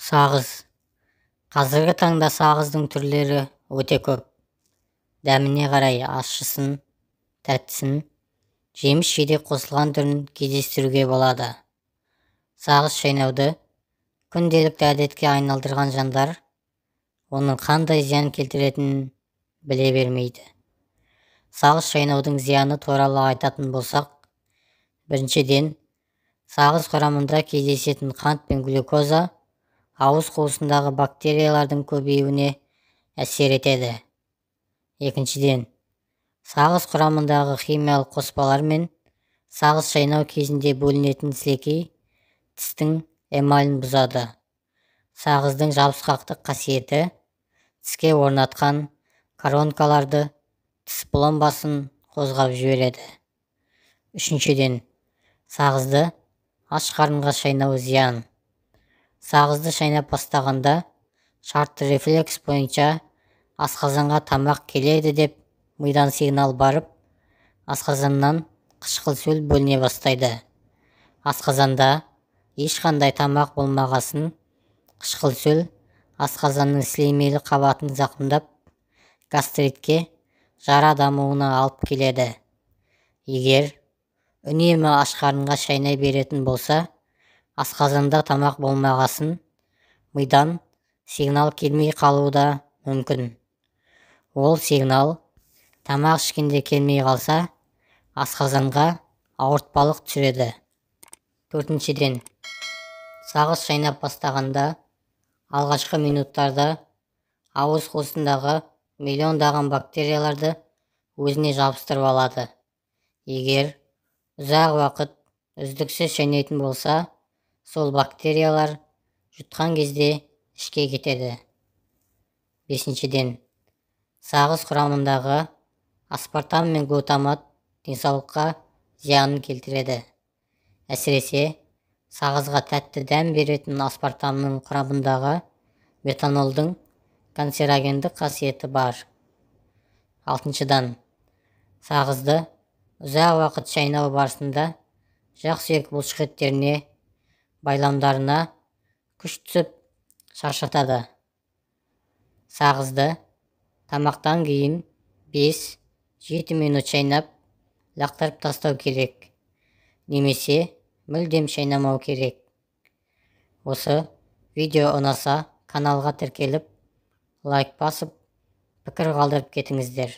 Сағыз. Қазіргі таңда сағыздың түрлері өте көп. Дәміне қарай ащысын, тәттісін, жеміс-жидек қосылған түрін кездестіруге болады. Сағыз шайнауды күнделікті әдетке айналдырған жандар оның қандай зиян келтіретінін біле бермейді. Сағыз шайнаудың зияны туралы айтатын болсақ, біріншіден, сағыз құрамында кездесетін қант пен глюкоза ауыз қуысындағы бактериялардың көбеюіне әсер етеді. Екіншіден, сағыз құрамындағы химиялық қоспалар мен сағыз шайнау кезінде бөлінетін сілекей тістің эмалін бұзады. Сағыздың жабысқақтық қасиеті тіске орнатқан коронкаларды, тіс пломбасын қозғап жібереді. Үшіншіден, сағызды аш қарынға шайнау зиян. Сағызды шайнап бастағанда шартты рефлекс бойынша асқазанға тамақ келеді деп мидан сигнал барып, асқазаннан қышқыл сөл бөліне бастайды. Асқазанда ешқандай тамақ болмағасын, қышқыл сөл асқазанның сілемейлі қабатын зақымдап, гастритке, жара дамуына алып келеді. Егер үнемі аш қарынға шайнай беретін болса, асқазанда тамақ болмағасын, мидан сигнал келмей қалуы да мүмкін. Ол сигнал тамақ ішкенде келмей қалса, асқазанға ауыртпалық түсіреді. Төртіншіден, сағыз шайнап бастағанда алғашқы минуттарда ауыз қуысындағы миллиондаған бактерияларды өзіне жабыстырып алады. Егер ұзақ уақыт үздіксіз шайнайтын болса, сол бактериялар жұтқан кезде ішке кетеді. Бесіншіден, сағыз құрамындағы аспартам мен глутамат денсаулыққа зиянын келтіреді. Әсіресе сағызға тәтті дәм беретін аспартамның құрамындағы метанолдың канцерогендік қасиеті бар. Алтыншыдан, сағызды ұзақ уақыт шайнау барысында жақсүйек бұлшықеттеріне, байламдарына күш түсіп шаршатады. Сағызды тамақтан кейін 5-7 минут шайнап, лақтырып тастау керек, немесе мүлдем шайнамау керек. Осы видео ұнаса, каналға тіркеліп, лайк басып, пікір қалдырып кетіңіздер.